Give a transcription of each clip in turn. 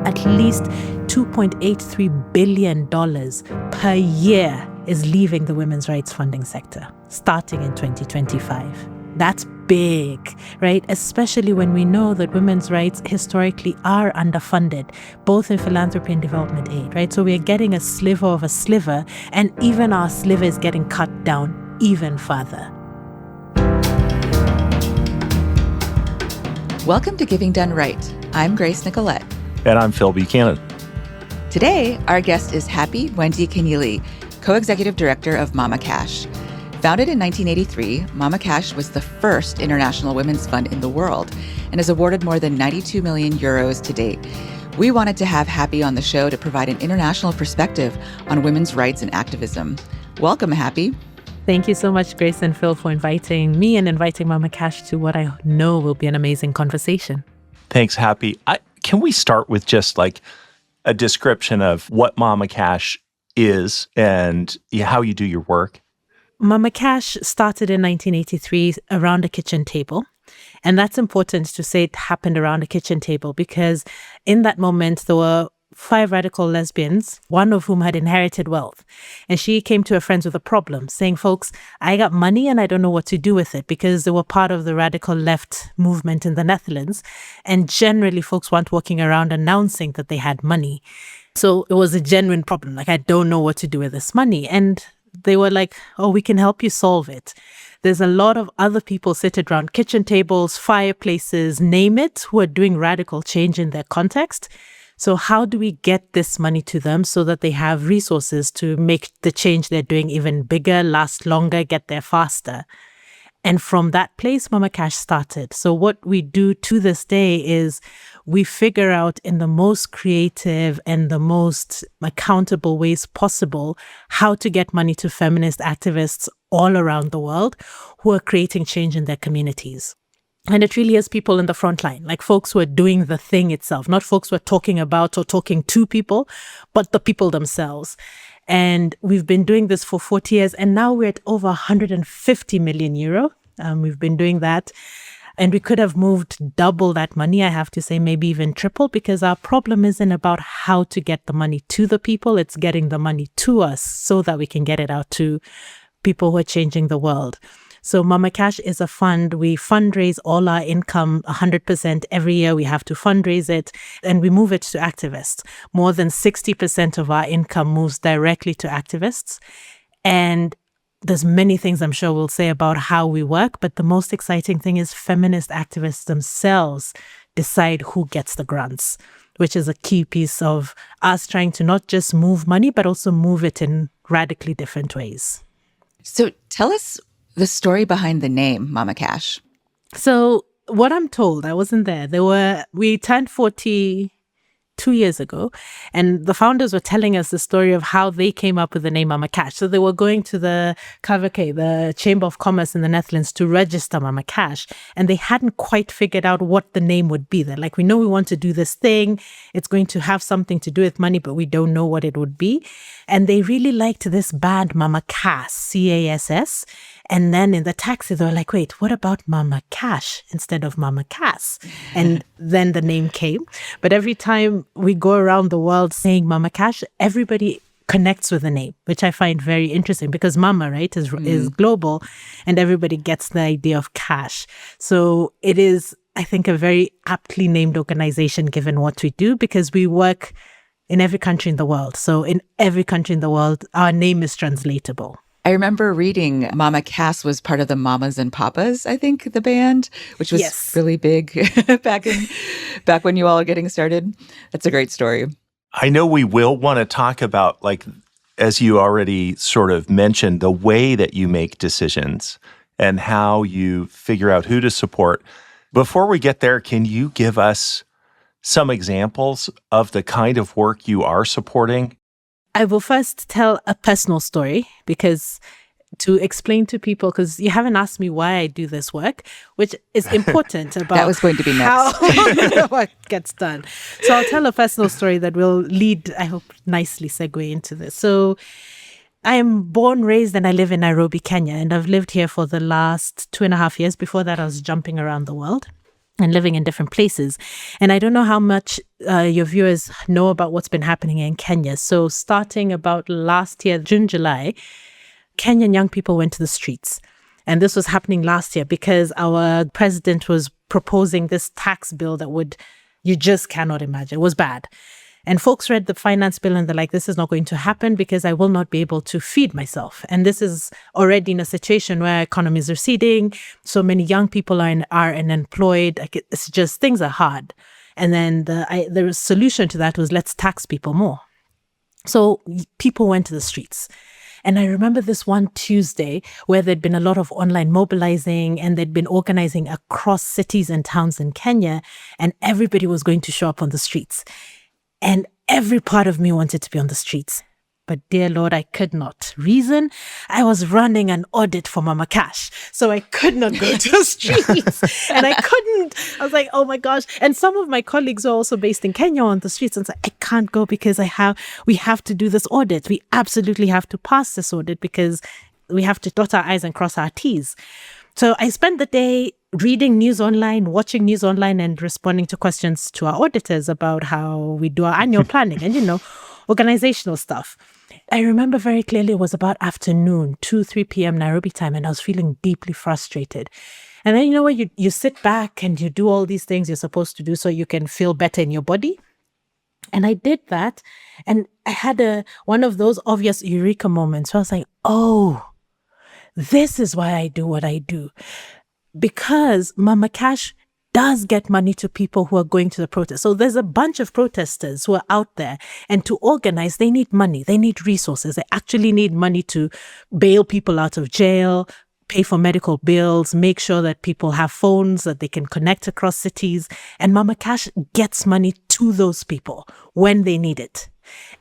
at least $2.83 billion per year is leaving the women's rights funding sector, starting in 2025. That's big, right? Especially when we know that women's rights historically are underfunded, both in philanthropy and development aid, right? So we're getting a sliver of a sliver, and even our sliver is getting cut down even further. Welcome to Giving Done Right. I'm Grace Nicolette. And I'm Phil Buchanan. Today, our guest is Happy Mwende Kinyili, co-executive director of Mama Cash. Founded in 1983, Mama Cash was the first international women's fund in the world and has awarded more than 92 million euros to date. We wanted to have Happy on the show to provide an international perspective on women's rights and activism. Welcome, Happy. Thank you so much, Grace and Phil, for inviting me and inviting Mama Cash to what I know will be an amazing conversation. Thanks, Happy. Can we start with just like a description of what Mama Cash is and how you do your work? Mama Cash started in 1983 around a kitchen table. And that's important to say it happened around a kitchen table because in that moment, there were 5 radical lesbians, one of whom had inherited wealth. And she came to her friends with a problem, saying, folks, I got money and I don't know what to do with it, because they were part of the radical left movement in the Netherlands. And generally, folks weren't walking around announcing that they had money. So it was a genuine problem. Like, I don't know what to do with this money. And they were like, oh, we can help you solve it. There's a lot of other people seated around kitchen tables, fireplaces, name it, who are doing radical change in their context. So how do we get this money to them so that they have resources to make the change they're doing even bigger, last longer, get there faster? And from that place, Mama Cash started. So what we do to this day is we figure out in the most creative and the most accountable ways possible how to get money to feminist activists all around the world who are creating change in their communities. And it really is people in the front line, like folks who are doing the thing itself, not folks who are talking about or talking to people, but the people themselves. And we've been doing this for 40 years, and now we're at over 150 million euro. We've been doing that. And we could have moved double that money, I have to say, maybe even triple, because our problem isn't about how to get the money to the people. It's getting the money to us so that we can get it out to people who are changing the world. So Mama Cash is a fund. We fundraise all our income 100% every year. We have to fundraise it and we move it to activists. More than 60% of our income moves directly to activists. And there's many things I'm sure we'll say about how we work, but the most exciting thing is feminist activists themselves decide who gets the grants, which is a key piece of us trying to not just move money, but also move it in radically different ways. So tell us the story behind the name Mama Cash. So what I'm told, I wasn't there. We turned 40 2 years ago, and the founders were telling us the story of how they came up with the name Mama Cash. So they were going to the KVK, the Chamber of Commerce in the Netherlands, to register Mama Cash, and they hadn't quite figured out what the name would be. They're like, we know we want to do this thing. It's going to have something to do with money, but we don't know what it would be. And they really liked this band, Mama Cass, Cass. And then in the taxi, they were like, wait, what about Mama Cash instead of Mama Cass? And then the name came. But every time we go around the world saying Mama Cash, everybody connects with the name, which I find very interesting because Mama, right, is global and everybody gets the idea of cash. So it is, I think, a very aptly named organization given what we do because we work in every country in the world. So in every country in the world, our name is translatable. I remember reading Mama Cass was part of the Mamas and Papas, I think, the band, which was really big back when you all are getting started. That's a great story. I know we will want to talk about, like, as you already sort of mentioned, the way that you make decisions and how you figure out who to support. Before we get there, can you give us some examples of the kind of work you are supporting? I will first tell a personal story because to explain to people, because you haven't asked me why I do this work, which is important about that was going to be next. How work gets done. So I'll tell a personal story that will lead, I hope, nicely segue into this. So I am born, raised, and I live in Nairobi, Kenya, and I've lived here for the last 2.5 years. Before that, I was jumping around the world. and living in different places. And I don't know how much your viewers know about what's been happening in Kenya. So starting about last year, June, July, Kenyan young people went to the streets. And this was happening last year because our president was proposing this tax bill that you just cannot imagine. It was bad. And folks read the finance bill and they're like, this is not going to happen because I will not be able to feed myself. And this is already in a situation where economy is receding. So many young people are unemployed. Like it's just, things are hard. And then the solution to that was, let's tax people more. So people went to the streets. And I remember this one Tuesday where there'd been a lot of online mobilizing and they'd been organizing across cities and towns in Kenya, and everybody was going to show up on the streets. And every part of me wanted to be on the streets. But dear Lord, I could not. Reason? I was running an audit for Mama Cash. So I could not go to the streets. And I was like, oh my gosh. And some of my colleagues are also based in Kenya on the streets. And it's like, I can't go because we have to do this audit. We absolutely have to pass this audit because we have to dot our I's and cross our T's. So I spent the day reading news online, watching news online, and responding to questions to our auditors about how we do our annual planning and, organizational stuff. I remember very clearly it was about afternoon, 3 p.m. Nairobi time, and I was feeling deeply frustrated. And then, you sit back and you do all these things you're supposed to do so you can feel better in your body. And I did that. And I had one of those obvious eureka moments where I was like, oh, this is why I do what I do. Because Mama Cash does get money to people who are going to the protest. So there's a bunch of protesters who are out there, and to organize, they need money. They need resources. They actually need money to bail people out of jail, pay for medical bills, make sure that people have phones that they can connect across cities. And Mama Cash gets money to those people when they need it.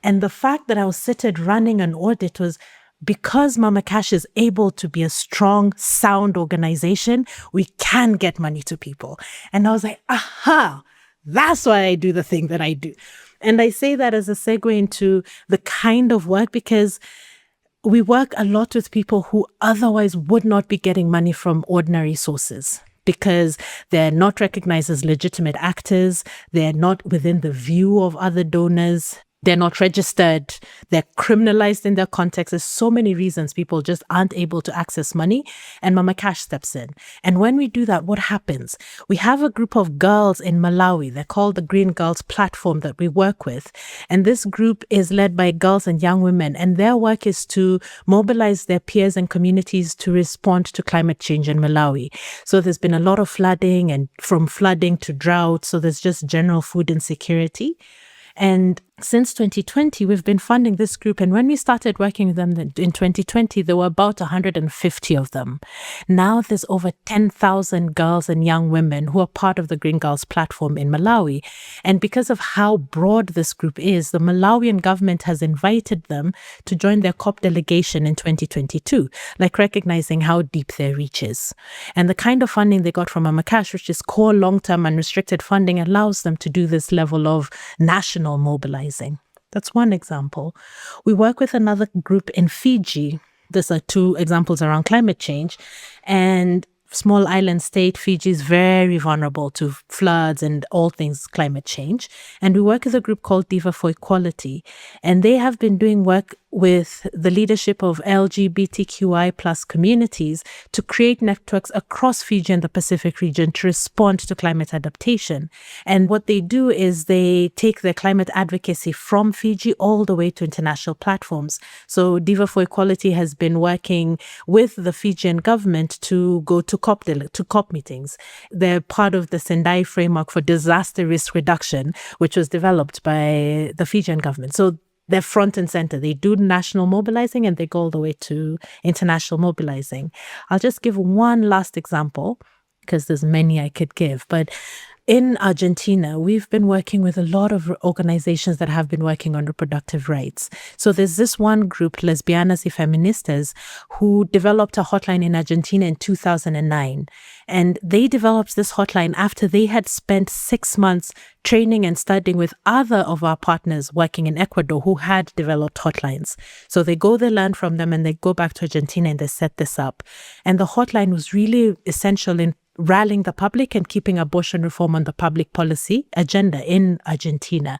And the fact that I was seated running an audit was because Mama Cash is able to be a strong, sound organization, we can get money to people. And I was like, aha, that's why I do the thing that I do. And I say that as a segue into the kind of work, because we work a lot with people who otherwise would not be getting money from ordinary sources, because they're not recognized as legitimate actors. They're not within the view of other donors. They're not registered. They're criminalized in their context. There's so many reasons people just aren't able to access money, and Mama Cash steps in. And when we do that, what happens? We have a group of girls in Malawi. They're called the Green Girls Platform that we work with. And this group is led by girls and young women. And their work is to mobilize their peers and communities to respond to climate change in Malawi. So there's been a lot of flooding, and from flooding to drought. So there's just general food insecurity. And since 2020, we've been funding this group. And when we started working with them in 2020, there were about 150 of them. Now there's over 10,000 girls and young women who are part of the Green Girls Platform in Malawi. And because of how broad this group is, the Malawian government has invited them to join their COP delegation in 2022, like recognizing how deep their reach is. And the kind of funding they got from Mama Cash, which is core long-term unrestricted funding, allows them to do this level of national mobilizing. That's one example. We work with another group in Fiji. These are two examples around climate change. And small island state, Fiji is very vulnerable to floods and all things climate change. And we work with a group called Diva for Equality. And they have been doing work with the leadership of LGBTQI plus communities to create networks across Fiji and the Pacific region to respond to climate adaptation. And what they do is they take their climate advocacy from Fiji all the way to international platforms. So Diva for Equality has been working with the Fijian government to go to COP meetings. They're part of the Sendai framework for disaster risk reduction, which was developed by the Fijian government. So they're front and center. They do national mobilizing and they go all the way to international mobilizing. I'll just give one last example because there's many I could give. But in Argentina, we've been working with a lot of organizations that have been working on reproductive rights. So there's this one group, Lesbianas y Feministas, who developed a hotline in Argentina in 2009. And they developed this hotline after they had spent 6 months training and studying with other of our partners working in Ecuador who had developed hotlines. So they go, they learn from them, and they go back to Argentina and they set this up. And the hotline was really essential in rallying the public and keeping abortion reform on the public policy agenda in Argentina.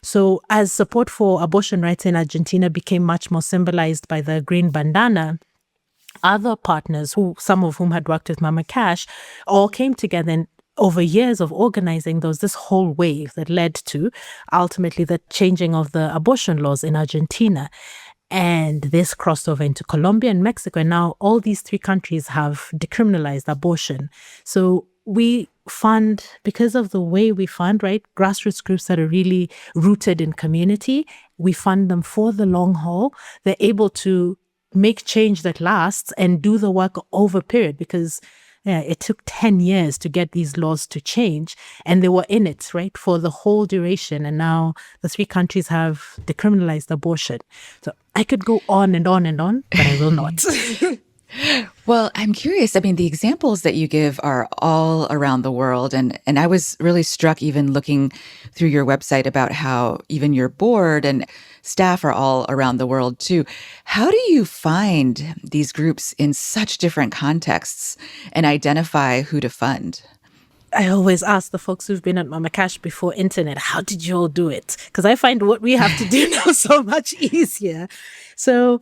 So as support for abortion rights in Argentina became much more symbolized by the green bandana, other partners, some of whom had worked with Mama Cash, all came together and over years of organizing, there was this whole wave that led to ultimately the changing of the abortion laws in Argentina. And this crossed over into Colombia and Mexico. And now all these three countries have decriminalized abortion. So we fund, because of the way we fund, right, grassroots groups that are really rooted in community, we fund them for the long haul. They're able to make change that lasts and do the work over a period, because it took 10 years to get these laws to change, and they were in it, right, for the whole duration. And now the three countries have decriminalized abortion. So I could go on and on and on, but I will not. Well, I'm curious. I mean, the examples that you give are all around the world. And I was really struck even looking through your website about how even your board and staff are all around the world too. How do you find these groups in such different contexts and identify who to fund? I always ask the folks who've been at Mama Cash before internet, how did you all do it? Because I find what we have to do now so much easier. So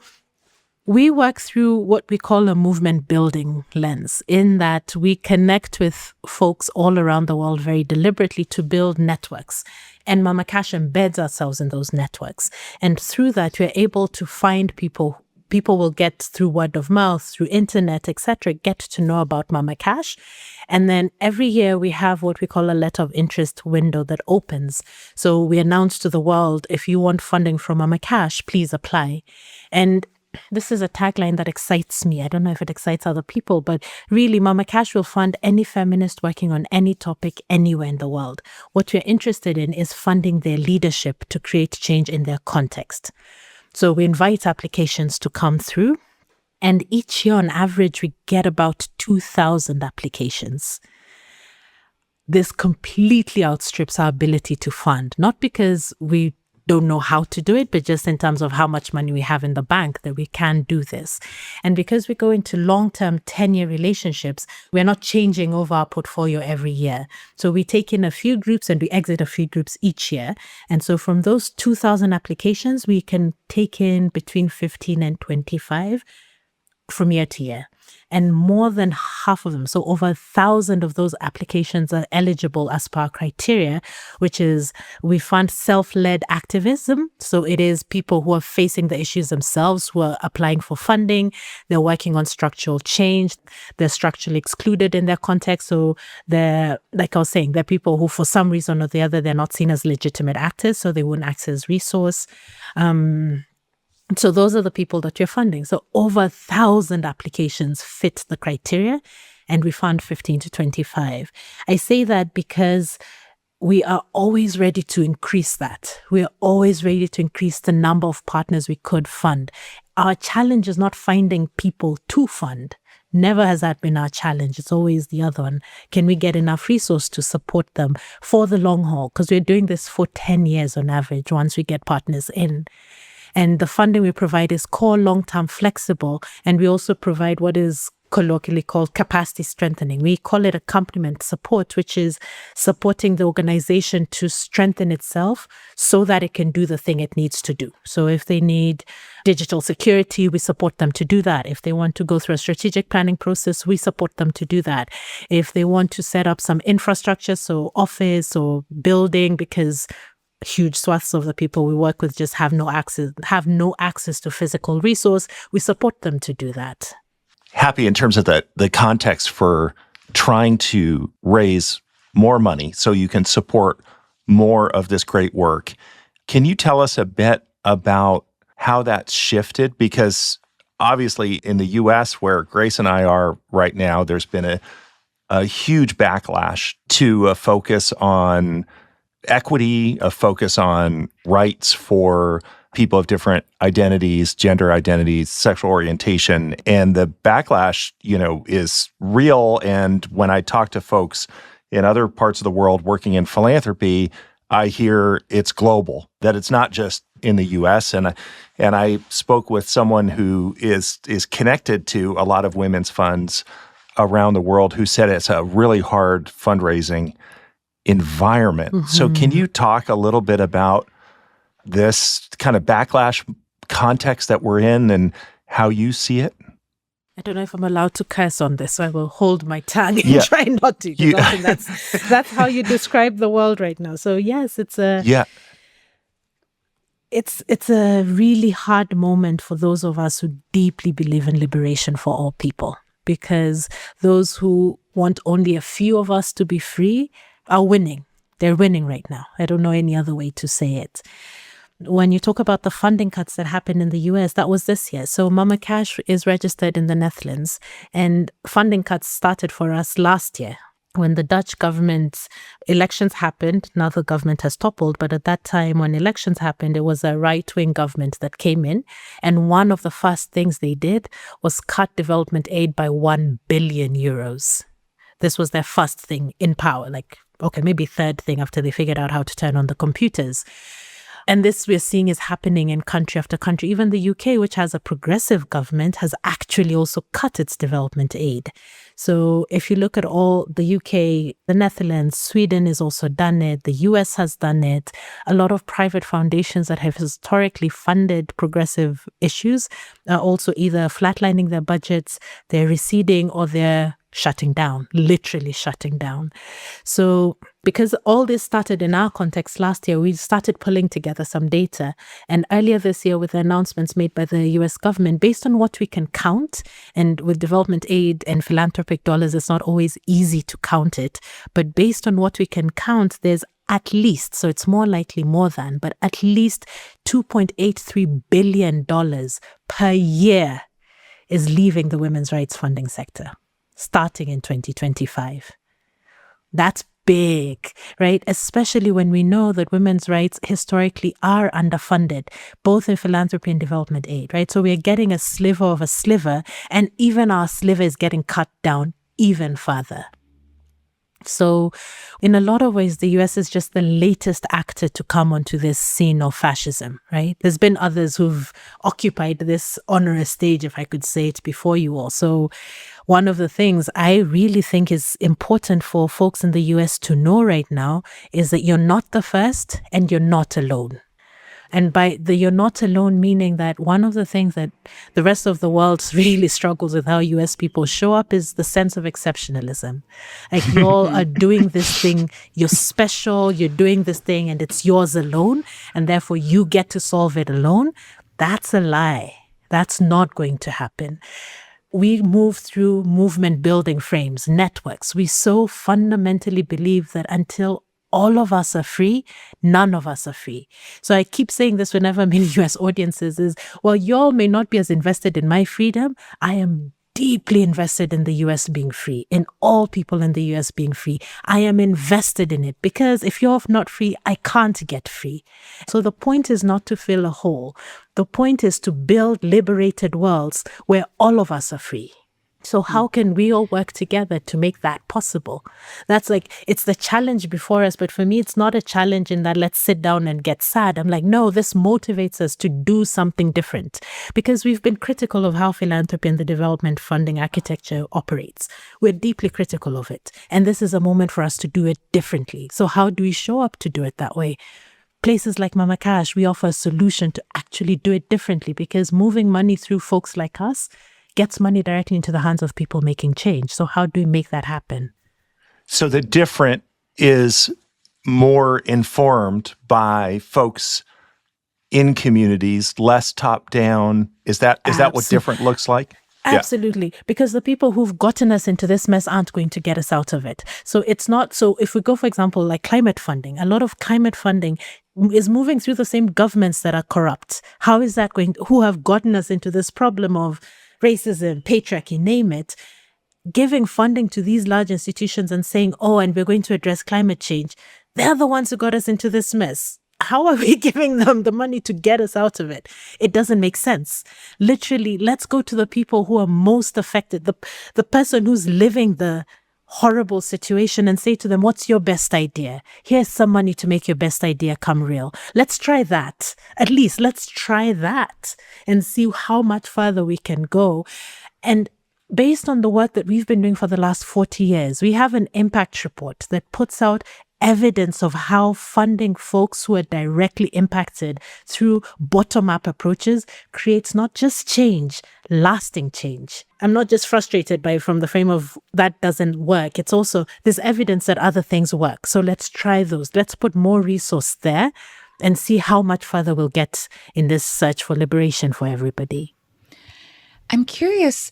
we work through what we call a movement building lens, in that we connect with folks all around the world very deliberately to build networks. And Mama Cash embeds ourselves in those networks. And through that, we're able to find people. People will get through word of mouth, through internet, etc., get to know about Mama Cash. And then every year we have what we call a letter of interest window that opens. So we announce to the world, if you want funding from Mama Cash, please apply. And this is a tagline that excites me. I don't know if it excites other people, but really Mama Cash will fund any feminist working on any topic anywhere in the world. What we're interested in is funding their leadership to create change in their context. So we invite applications to come through, and each year on average we get about 2,000 applications. This completely outstrips our ability to fund, not because we don't know how to do it, but just in terms of how much money we have in the bank that we can do this. And because we go into long-term 10-year relationships, we're not changing over our portfolio every year. So we take in a few groups and we exit a few groups each year. And so from those 2,000 applications, we can take in between 15 and 25 from year to year. And more than half of them, so over 1,000 of those applications are eligible as per our criteria, which is we fund self-led activism. So it is people who are facing the issues themselves, who are applying for funding. They're working on structural change. They're structurally excluded in their context. So they're, like I was saying, they're people who for some reason or the other, they're not seen as legitimate actors, so they wouldn't access resource. So those are the people that you're funding. So over 1,000 applications fit the criteria, and we fund 15 to 25. I say that because we are always ready to increase that. We are always ready to increase the number of partners we could fund. Our challenge is not finding people to fund. Never has that been our challenge. It's always the other one. Can we get enough resource to support them for the long haul? Because we're doing this for 10 years on average once we get partners in. And the funding we provide is core, long-term, flexible. And we also provide what is colloquially called capacity strengthening. We call it accompaniment support, which is supporting the organization to strengthen itself so that it can do the thing it needs to do. So if they need digital security, we support them to do that. If they want to go through a strategic planning process, we support them to do that. If they want to set up some infrastructure, so office or building, because huge swaths of the people we work with just have no access to physical resource, we support them to do that. Happy, in terms of the context for trying to raise more money so you can support more of this great work, can you tell us a bit about how that's shifted? Because obviously in the U.S., where Grace and I are right now, there's been a huge backlash to a focus on equity, a focus on rights for people of different identities, gender identities, sexual orientation. And the backlash, is real. And when I talk to folks in other parts of the world working in philanthropy, I hear it's global, that it's not just in the U.S. And I spoke with someone who is connected to a lot of women's funds around the world who said it's a really hard fundraising environment. So can you talk a little bit about this kind of backlash context that we're in and how you see it? I don't know if I'm allowed to curse on this, so I will hold my tongue and try not to. Because I think that's how you describe the world right now. So yes, it's a really hard moment for those of us who deeply believe in liberation for all people, because those who want only a few of us to be free are winning. They're winning right now. I don't know any other way to say it. When you talk about the funding cuts that happened in the US, that was this year. So Mama Cash is registered in the Netherlands, and funding cuts started for us last year. When the Dutch government's elections happened, now the government has toppled, but at that time when elections happened, it was a right-wing government that came in. And one of the first things they did was cut development aid by 1 billion euros. This was their first thing in power, maybe third thing after they figured out how to turn on the computers. And this we're seeing is happening in country after country. Even the UK, which has a progressive government, has actually also cut its development aid. So if you look at all the UK, the Netherlands, Sweden has also done it. The US has done it. A lot of private foundations that have historically funded progressive issues are also either flatlining their budgets, they're receding, or they're shutting down, literally shutting down. So because all this started in our context last year, we started pulling together some data. And earlier this year, with the announcements made by the US government, based on what we can count, and with development aid and philanthropic dollars, it's not always easy to count it. But based on what we can count, there's at least, so it's more likely more than, but at least $2.83 billion per year is leaving the women's rights funding sector, starting in 2025. That's big, right? Especially when we know that women's rights historically are underfunded, both in philanthropy and development aid, right? So we're getting a sliver of a sliver, and even our sliver is getting cut down even further. So in a lot of ways, the US is just the latest actor to come onto this scene of fascism, right? There's been others who've occupied this onerous stage, if I could say it, before you all. So one of the things I really think is important for folks in the US to know right now is that you're not the first and you're not alone. And by the you're not alone, meaning that one of the things that the rest of the world really struggles with how US people show up is the sense of exceptionalism. Like, you all are doing this thing, you're special, you're doing this thing, and it's yours alone, and therefore you get to solve it alone. That's a lie. That's not going to happen. We move through movement building frames, networks. We so fundamentally believe that until all of us are free, none of us are free. So I keep saying this whenever I'm in US audiences is, well, y'all may not be as invested in my freedom. I am deeply invested in the US being free, in all people in the US being free. I am invested in it, because if you're not free, I can't get free. So the point is not to fill a hole. The point is to build liberated worlds where all of us are free. So how can we all work together to make that possible? That's it's the challenge before us. But for me, it's not a challenge in that let's sit down and get sad. I'm like, no, this motivates us to do something different, because we've been critical of how philanthropy and the development funding architecture operates. We're deeply critical of it. And this is a moment for us to do it differently. So how do we show up to do it that way? Places like Mama Cash, we offer a solution to actually do it differently, because moving money through folks like us gets money directly into the hands of people making change. So how do we make that happen? So the different is more informed by folks in communities, less top down. Is that what different looks like? Absolutely. Yeah. Because the people who've gotten us into this mess aren't going to get us out of it. So it's not, so if we go, for example, like climate funding, a lot of climate funding is moving through the same governments that are corrupt. How is that going, who have gotten us into this problem of racism, patriarchy, name it, giving funding to these large institutions and saying, oh, and we're going to address climate change. They're the ones who got us into this mess. How are we giving them the money to get us out of it? It doesn't make sense. Literally, let's go to the people who are most affected, the person who's living the horrible situation, and say to them, what's your best idea? Here's some money to make your best idea come real. Let's try that. At least let's try that and see how much further we can go. And based on the work that we've been doing for the last 40 years, we have an impact report that puts out evidence of how funding folks who are directly impacted through bottom-up approaches creates not just change, lasting change. I'm not just frustrated by from the frame of that doesn't work. It's also there's evidence that other things work. So let's try those. Let's put more resource there and see how much further we'll get in this search for liberation for everybody. I'm curious,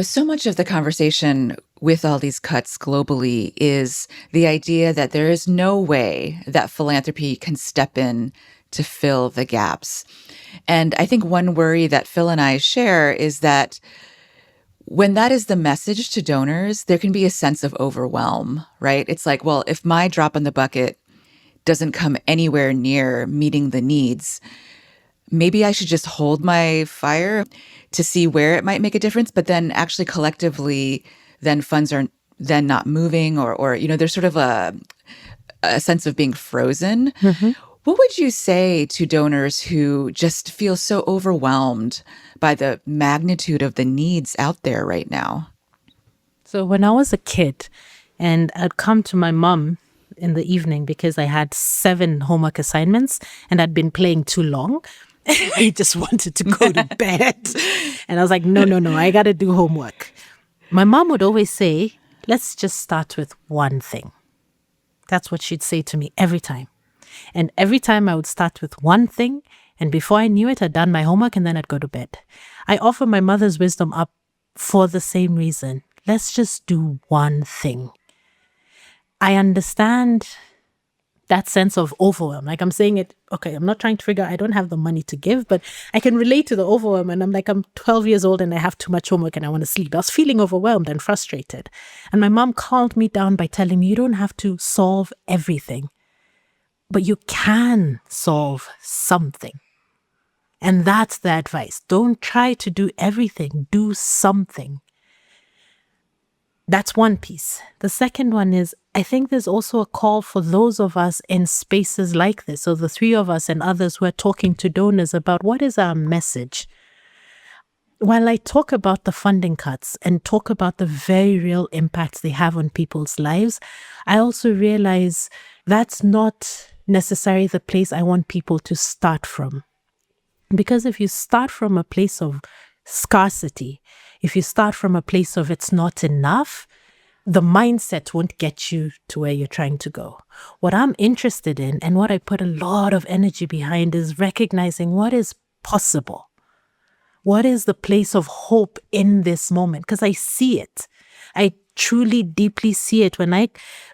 so much of the conversation with all these cuts globally is the idea that there is no way that philanthropy can step in to fill the gaps. And I think one worry that Phil and I share is that when that is the message to donors, there can be a sense of overwhelm, right? It's like, well, if my drop in the bucket doesn't come anywhere near meeting the needs, maybe I should just hold my fire to see where it might make a difference. But then actually collectively, then funds are then not moving or there's sort of a sense of being frozen. Mm-hmm. What would you say to donors who just feel so overwhelmed by the magnitude of the needs out there right now? So when I was a kid and I'd come to my mom in the evening because I had 7 homework assignments and I'd been playing too long, I just wanted to go to bed. And I was like, no, I got to do homework. My mom would always say, let's just start with one thing. That's what she'd say to me every time. And every time I would start with one thing, and before I knew it, I'd done my homework and then I'd go to bed. I offer my mother's wisdom up for the same reason. Let's just do one thing. I understand that sense of overwhelm. Like I'm saying it, okay, I'm not trying to figure out, I don't have the money to give, but I can relate to the overwhelm. And I'm like, I'm 12 years old and I have too much homework and I want to sleep. I was feeling overwhelmed and frustrated. And my mom calmed me down by telling me, you don't have to solve everything, but you can solve something. And that's the advice. Don't try to do everything. Do something. That's one piece. The second one is, I think there's also a call for those of us in spaces like this, so the 3 of us and others who are talking to donors about what is our message. While I talk about the funding cuts and talk about the very real impacts they have on people's lives, I also realize that's not necessarily the place I want people to start from. Because if you start from a place of scarcity, if you start from a place of it's not enough, the mindset won't get you to where you're trying to go. What I'm interested in and what I put a lot of energy behind is recognizing what is possible. What is the place of hope in this moment? Because I see it. I truly, deeply see it when I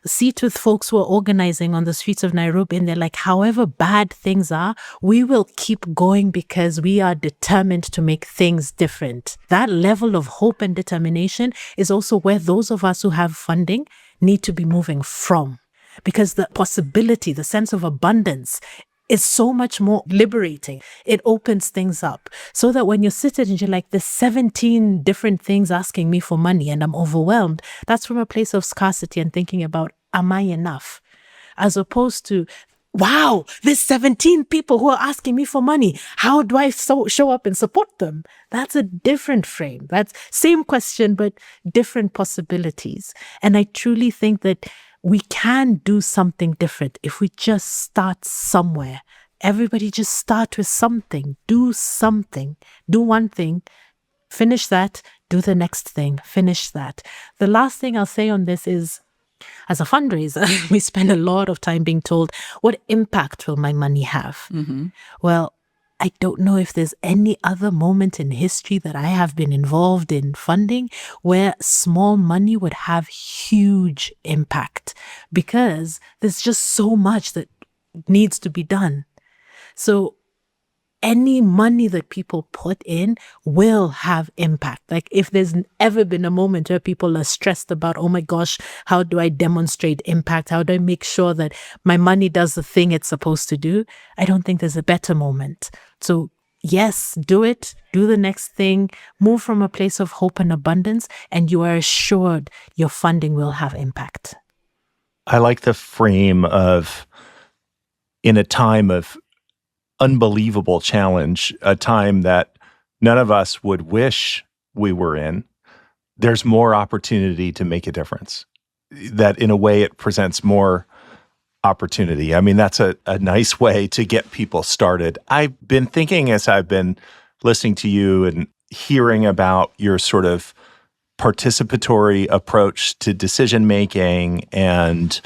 sit with folks who are organizing on the streets of Nairobi and they're like, however bad things are, we will keep going because we are determined to make things different. That level of hope and determination is also where those of us who have funding need to be moving from. Because the possibility, the sense of abundance is so much more liberating. It opens things up so that when you're sitting and you're like, there's 17 different things asking me for money and I'm overwhelmed, that's from a place of scarcity and thinking about, am I enough? As opposed to, wow, there's 17 people who are asking me for money. How do I show up and support them? That's a different frame. That's same question, but different possibilities. And I truly think that we can do something different if we just start somewhere. Everybody just start with something. Do something. Do one thing. Finish that. Do the next thing. Finish that. The last thing I'll say on this is, as a fundraiser, we spend a lot of time being told, what impact will my money have? Mm-hmm. Well, I don't know if there's any other moment in history that I have been involved in funding where small money would have huge impact, because there's just so much that needs to be done. So any money that people put in will have impact. Like if there's ever been a moment where people are stressed about, oh my gosh, how do I demonstrate impact? How do I make sure that my money does the thing it's supposed to do? I don't think there's a better moment. So yes, do it, do the next thing, move from a place of hope and abundance, and you are assured your funding will have impact. I like the frame of, in a time of unbelievable challenge, a time that none of us would wish we were in, there's more opportunity to make a difference. That in a way it presents more opportunity. I mean, that's a nice way to get people started. I've been thinking as I've been listening to you and hearing about your sort of participatory approach to decision making and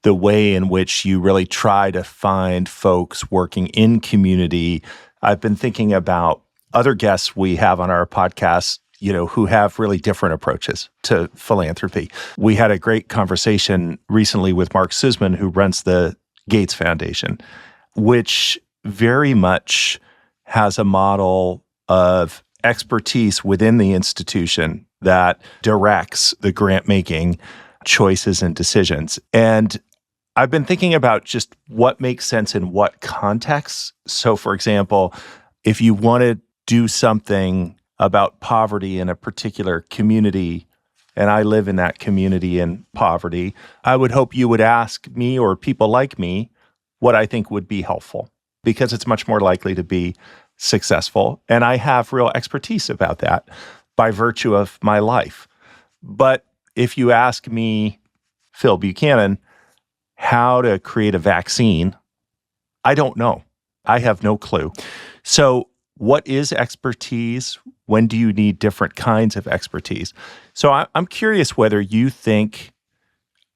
the way in which you really try to find folks working in community. I've been thinking about other guests we have on our podcast, who have really different approaches to philanthropy. We had a great conversation recently with Mark Sussman, who runs the Gates Foundation, which very much has a model of expertise within the institution that directs the grant-making choices and decisions. And I've been thinking about just what makes sense in what contexts. So, for example, if you want to do something about poverty in a particular community, and I live in that community in poverty, I would hope you would ask me or people like me what I think would be helpful, because it's much more likely to be successful. And I have real expertise about that by virtue of my life. But if you ask me, Phil Buchanan, how to create a vaccine, I don't know. I have no clue. So what is expertise? When do you need different kinds of expertise? So I'm curious whether you think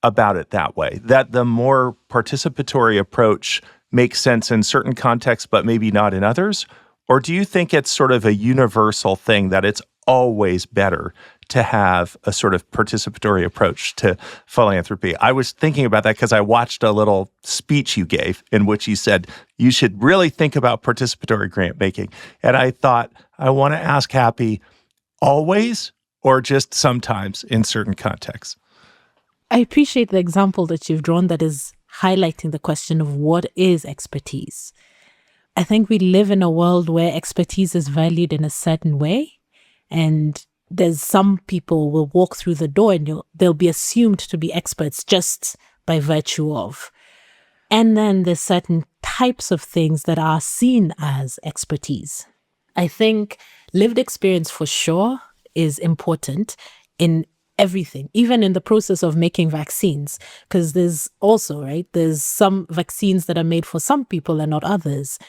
about it that way, that the more participatory approach makes sense in certain contexts, but maybe not in others? Or do you think it's sort of a universal thing that it's always better to have a sort of participatory approach to philanthropy? I was thinking about that because I watched a little speech you gave in which you said you should really think about participatory grant making. And I thought, I want to ask Happy, always or just sometimes in certain contexts? I appreciate the example that you've drawn that is highlighting the question of what is expertise. I think we live in a world where expertise is valued in a certain way, and there's some people will walk through the door and they'll be assumed to be experts just by virtue of. And then there's certain types of things that are seen as expertise. I think lived experience for sure is important in everything, even in the process of making vaccines, because there's some vaccines that are made for some people and not others.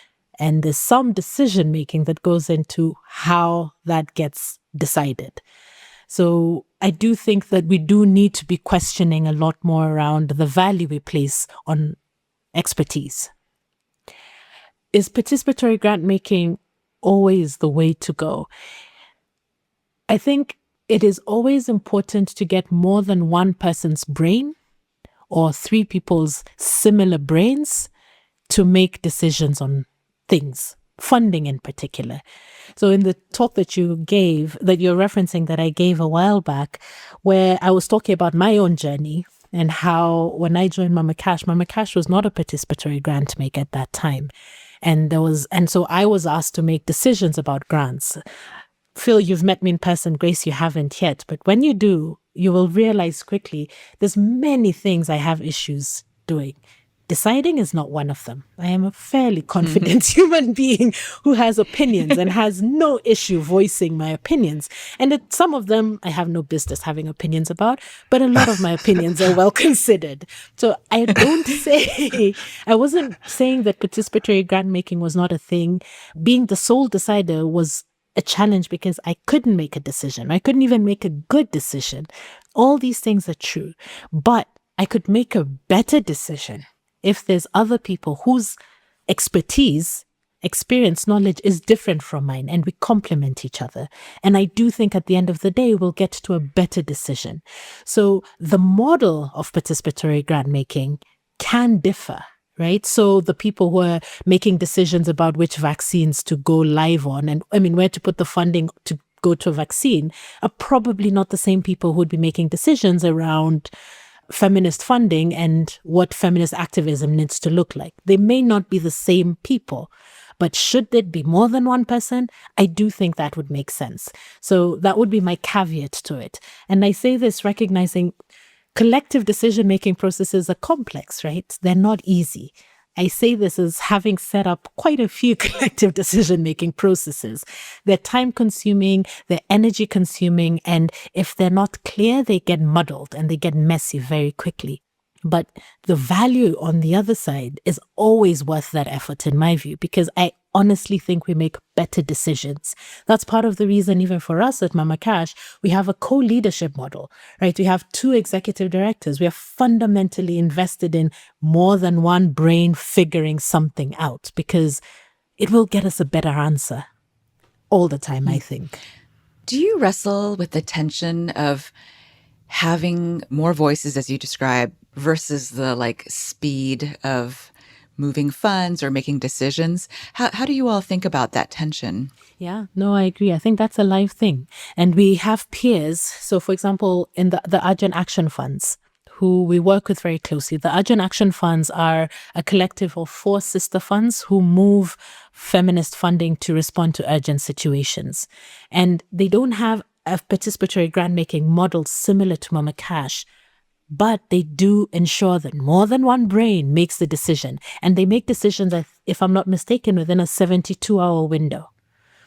And there's some decision making that goes into how that gets decided. So I do think that we do need to be questioning a lot more around the value we place on expertise. Is participatory grant making always the way to go? I think it is always important to get more than one person's brain or three people's similar brains to make decisions on things, funding in particular. So in the talk that you gave, that you're referencing that I gave a while back, where I was talking about my own journey and how when I joined Mama Cash was not a participatory grant maker at that time. And so I was asked to make decisions about grants. Phil, you've met me in person. Grace, you haven't yet. But when you do, you will realize quickly there's many things I have issues doing. Deciding is not one of them. I am a fairly confident human being who has opinions and has no issue voicing my opinions. And some of them I have no business having opinions about, but a lot of my opinions are well considered. So I wasn't saying that participatory grant making was not a thing. Being the sole decider was a challenge because I couldn't make a decision. I couldn't even make a good decision. All these things are true, but I could make a better decision if there's other people whose expertise, experience, knowledge is different from mine, and we complement each other. And I do think at the end of the day, we'll get to a better decision. So the model of participatory grant making can differ, right? So the people who are making decisions about which vaccines to go live on, and where to put the funding to go to a vaccine, are probably not the same people who would be making decisions around feminist funding and what feminist activism needs to look like. They may not be the same people, but should there be more than one person? I do think that would make sense. So that would be my caveat to it. And I say this recognizing collective decision-making processes are complex, right? They're not easy. I say this as having set up quite a few collective decision-making processes. They're time-consuming, they're energy-consuming, and if they're not clear, they get muddled and they get messy very quickly. But the value on the other side is always worth that effort, in my view, because I honestly think we make better decisions. That's part of the reason, even for us at Mama Cash, we have a co-leadership model, right? We have 2 executive directors. We are fundamentally invested in more than one brain figuring something out, because it will get us a better answer all the time, I think. Do you wrestle with the tension of having more voices, as you describe, versus the speed of moving funds or making decisions? How do you all think about that tension? Yeah, no, I agree. I think that's a live thing. And we have peers. So, for example, in the Argent Action Funds, who we work with very closely. The Argent Action Funds are a collective of 4 sister funds who move feminist funding to respond to urgent situations. And they don't have a participatory grant-making model similar to Mama Cash, but they do ensure that more than one brain makes the decision. And they make decisions, if I'm not mistaken, within a 72-hour window.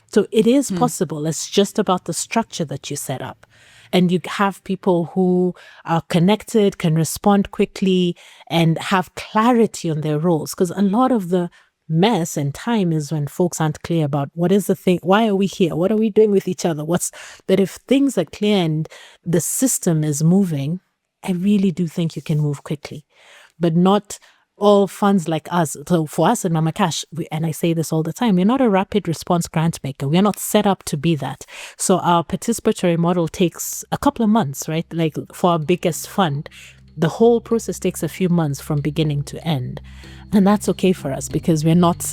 So it is possible. It's just about the structure that you set up. And you have people who are connected, can respond quickly, and have clarity on their roles. Because a lot of the mess and time is when folks aren't clear about what is the thing, why are we here, what are we doing with each other, but if things are clear and the system is moving, I really do think you can move quickly. But not all funds like us. So for us at Mama Cash, and I say this all the time, we're not a rapid response grant maker. We're not set up to be that. So our participatory model takes a couple of months, right? Like for our biggest fund, the whole process takes a few months from beginning to end. And that's okay for us because we're not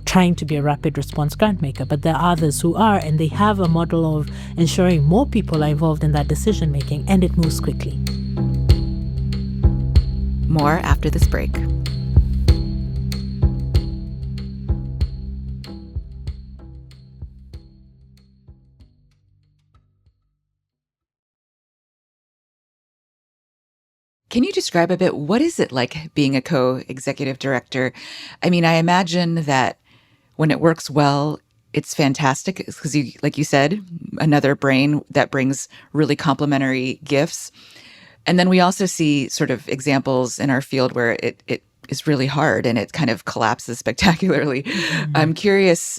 trying to be a rapid response grant maker, but there are others who are, and they have a model of ensuring more people are involved in that decision making, and it moves quickly. More after this break. Can you describe a bit, what is it like being a co-executive director? I mean, I imagine that when it works well, it's fantastic because, like you said, another brain that brings really complementary gifts. And then we also see sort of examples in our field where it is really hard and it kind of collapses spectacularly. I'm curious,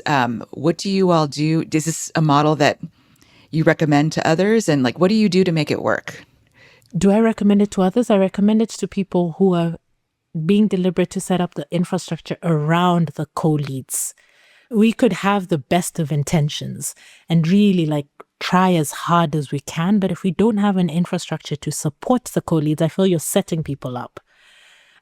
what do you all do? Is this a model that you recommend to others? And what do you do to make it work? Do I recommend it to others? I recommend it to people who are being deliberate to set up the infrastructure around the co-leads. We could have the best of intentions and really try as hard as we can, but if we don't have an infrastructure to support the co-leads, I feel you're setting people up.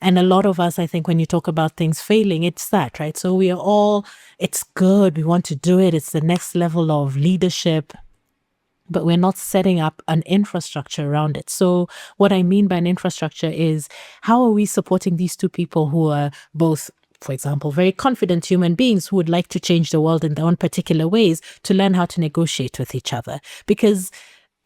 And a lot of us, I think, when you talk about things failing, it's that, right? So we are all, it's good, we want to do it, it's the next level of leadership, but we're not setting up an infrastructure around it. So what I mean by an infrastructure is, how are we supporting these 2 people who are both, for example, very confident human beings who would like to change the world in their own particular ways, to learn how to negotiate with each other? Because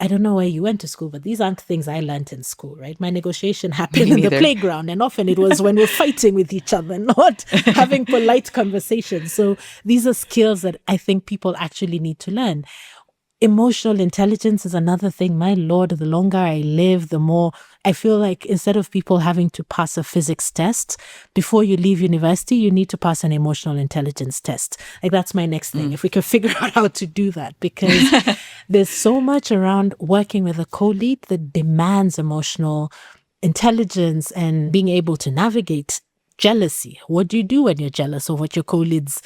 I don't know where you went to school, but these aren't things I learned in school, right? My negotiation happened in the playground, and often it was when we're fighting with each other, not having polite conversations. So these are skills that I think people actually need to learn. Emotional intelligence is another thing. My Lord, the longer I live, the more I feel like instead of people having to pass a physics test before you leave university, you need to pass an emotional intelligence test. That's my next thing. If we can figure out how to do that, because there's so much around working with a co-lead that demands emotional intelligence and being able to navigate jealousy. What do you do when you're jealous of what your co-leads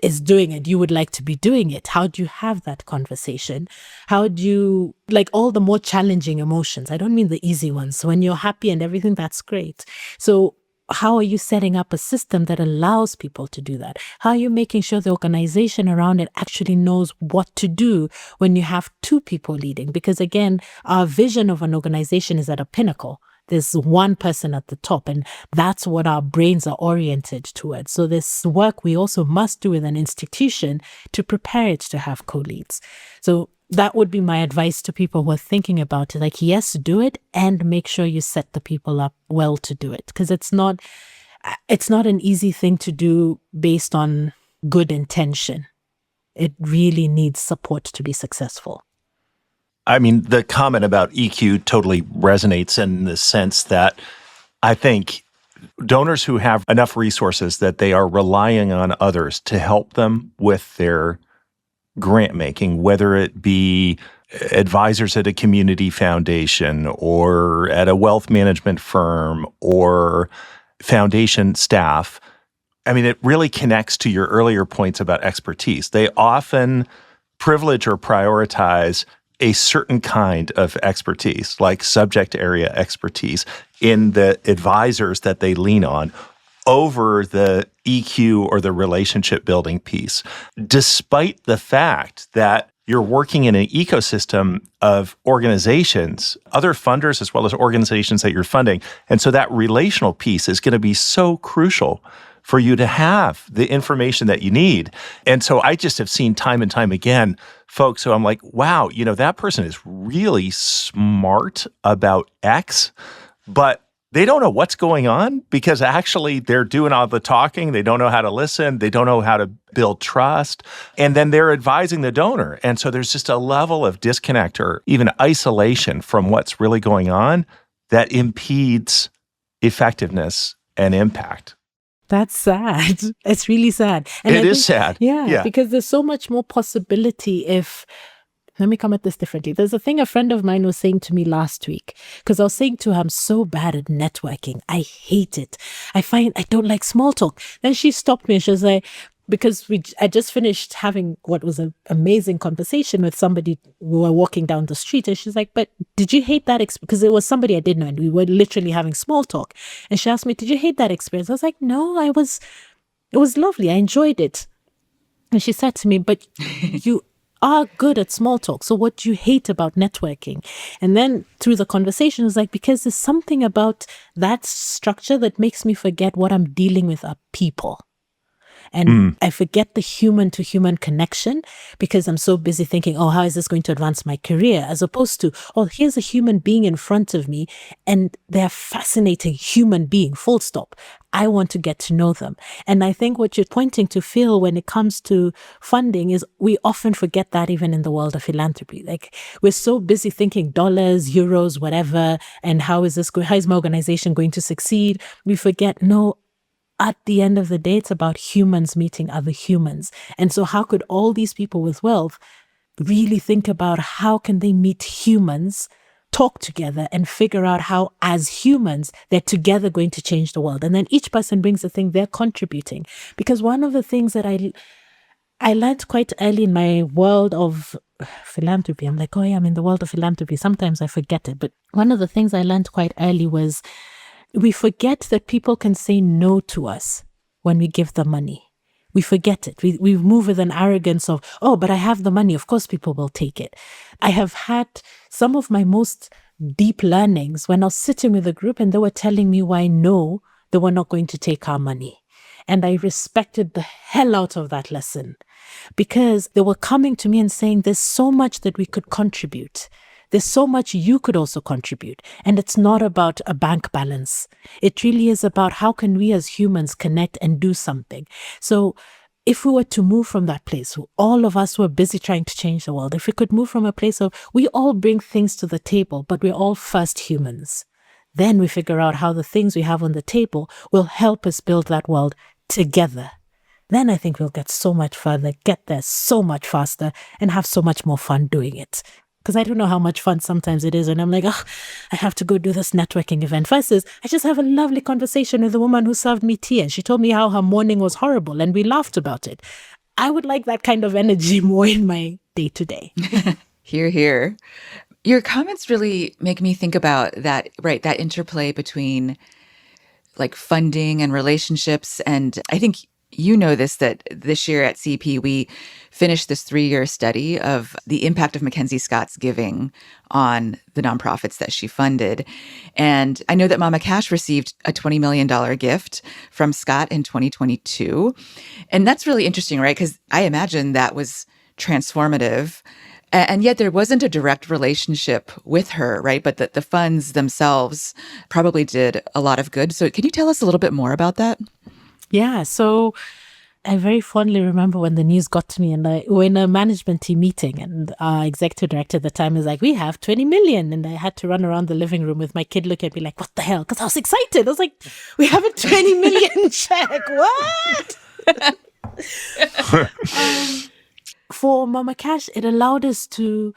is doing and you would like to be doing it? How do you have that conversation? How do you, all the more challenging emotions? I don't mean the easy ones. When you're happy and everything, that's great. So how are you setting up a system that allows people to do that? How are you making sure the organization around it actually knows what to do when you have 2 people leading? Because again, our vision of an organization is at a pinnacle. There's one person at the top, and that's what our brains are oriented towards. So this work we also must do with an institution to prepare it to have co-leads. So that would be my advice to people who are thinking about it. Yes, do it, and make sure you set the people up well to do it. Because it's not, It's not an easy thing to do based on good intention. It really needs support to be successful. I mean, the comment about EQ totally resonates in the sense that I think donors who have enough resources that they are relying on others to help them with their grant making, whether it be advisors at a community foundation or at a wealth management firm or foundation staff. I mean, it really connects to your earlier points about expertise. They often privilege or prioritize a certain kind of expertise, like subject area expertise, in the advisors that they lean on over the EQ or the relationship building piece, despite the fact that you're working in an ecosystem of organizations, other funders, as well as organizations that you're funding. And so that relational piece is going to be so crucial for you to have the information that you need. And so I just have seen time and time again folks who I'm like, wow, that person is really smart about X, but they don't know what's going on because actually they're doing all the talking. They don't know how to listen. They don't know how to build trust. And then they're advising the donor. And so there's just a level of disconnect or even isolation from what's really going on that impedes effectiveness and impact. That's sad. It's really sad. And it is sad. Yeah, because there's so much more possibility if... Let me come at this differently. There's a thing a friend of mine was saying to me last week, because I was saying to her, I'm so bad at networking. I hate it. I find I don't like small talk. Then she stopped me and she was like, because I just finished having what was an amazing conversation with somebody. We were walking down the street and she's like, but did you hate that experience? Because it was somebody I didn't know and we were literally having small talk. And she asked me, did you hate that experience? I was like, no, it was lovely. I enjoyed it. And she said to me, but you are good at small talk. So what do you hate about networking? And then through the conversation, it was like, because there's something about that structure that makes me forget what I'm dealing with are people. And I forget the human to human connection because I'm so busy thinking, oh, how is this going to advance my career? As opposed to, oh, here's a human being in front of me and they're a fascinating human being, full stop. I want to get to know them. And I think what you're pointing to, Phil, when it comes to funding is we often forget that even in the world of philanthropy. Like we're so busy thinking dollars, euros, whatever, and how is my organization going to succeed? We forget, no, at the end of the day, it's about humans meeting other humans. And so how could all these people with wealth really think about how can they meet humans, talk together and figure out how as humans, they're together going to change the world. And then each person brings the thing they're contributing. Because one of the things that I learned quite early in my world of philanthropy, I'm like, oh yeah, I'm in the world of philanthropy. Sometimes I forget it. But one of the things I learned quite early was we forget that people can say no to us when we give them money. We forget it. We move with an arrogance of, oh, but I have the money. Of course, people will take it. I have had some of my most deep learnings when I was sitting with a group and they were telling me why no, they were not going to take our money. And I respected the hell out of that lesson because they were coming to me and saying, there's so much that we could contribute. There's so much you could also contribute. And it's not about a bank balance. It really is about how can we as humans connect and do something. So if we were to move from that place, all of us were busy trying to change the world. If we could move from a place of we all bring things to the table, but we're all first humans. Then we figure out how the things we have on the table will help us build that world together. Then I think we'll get so much further, get there so much faster, and have so much more fun doing it. Because I don't know how much fun sometimes it is. And I'm like, oh, I have to go do this networking event. Versus, I just have a lovely conversation with a woman who served me tea. And she told me how her morning was horrible. And we laughed about it. I would like that kind of energy more in my day-to-day. Hear, hear. Your comments really make me think about that, right, that interplay between like funding and relationships. And I think you know this, that this year at CP, we finished this 3-year study of the impact of Mackenzie Scott's giving on the nonprofits that she funded. And I know that Mama Cash received a $20 million gift from Scott in 2022. And that's really interesting, right? Because I imagine that was transformative. And yet there wasn't a direct relationship with her, right? But the funds themselves probably did a lot of good. So can you tell us a little bit more about that? Yeah. So I very fondly remember when the news got to me, and we're in a management team meeting, and our executive director at the time was like, we have 20 million. And I had to run around the living room with my kid looking at me like, what the hell? Because I was excited. I was like, we have a 20 million check. What? For Mama Cash, it allowed us to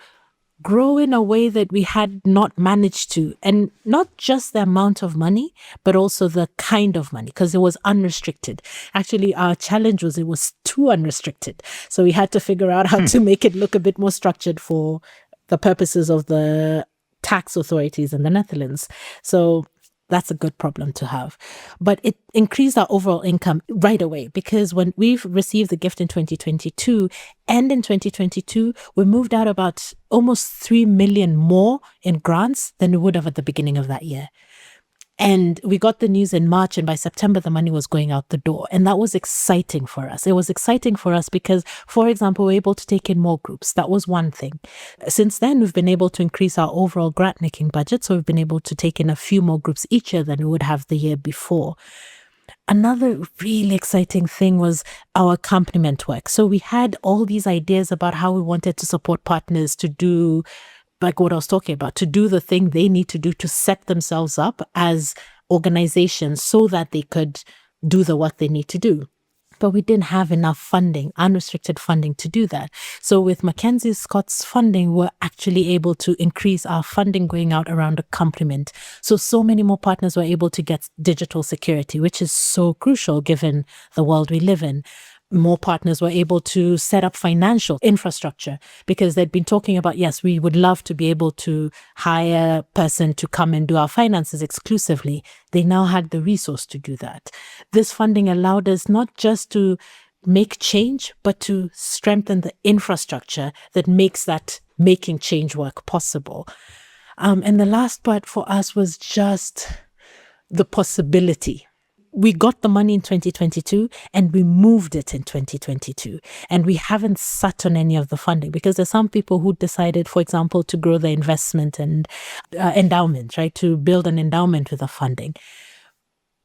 grow in a way that we had not managed to. And not just the amount of money, but also the kind of money, because it was unrestricted. Actually, our challenge was it was too unrestricted. So we had to figure out how to make it look a bit more structured for the purposes of the tax authorities in the Netherlands. So that's a good problem to have. But it increased our overall income right away, because when we've received the gift in 2022 and in 2022, we moved out about almost 3 million more in grants than we would have at the beginning of that year. And we got the news in March, and by September, the money was going out the door. And that was exciting for us. It was exciting for us because, for example, we're able to take in more groups. That was one thing. Since then, we've been able to increase our overall grant-making budget. So we've been able to take in a few more groups each year than we would have the year before. Another really exciting thing was our accompaniment work. So we had all these ideas about how we wanted to support partners to do, like what I was talking about, to do the thing they need to do to set themselves up as organizations so that they could do the work they need to do. But we didn't have enough funding, unrestricted funding to do that. So with Mackenzie Scott's funding, we're actually able to increase our funding going out around accompaniment. So many more partners were able to get digital security, which is so crucial given the world we live in. More partners were able to set up financial infrastructure because they'd been talking about, yes, we would love to be able to hire a person to come and do our finances exclusively. They now had the resource to do that. This funding allowed us not just to make change, but to strengthen the infrastructure that makes that making change work possible. And the last part for us was just the possibility. We got the money in 2022 and we moved it in 2022. And we haven't sat on any of the funding because there's some people who decided, for example, to grow their investment and endowment, right? To build an endowment with the funding.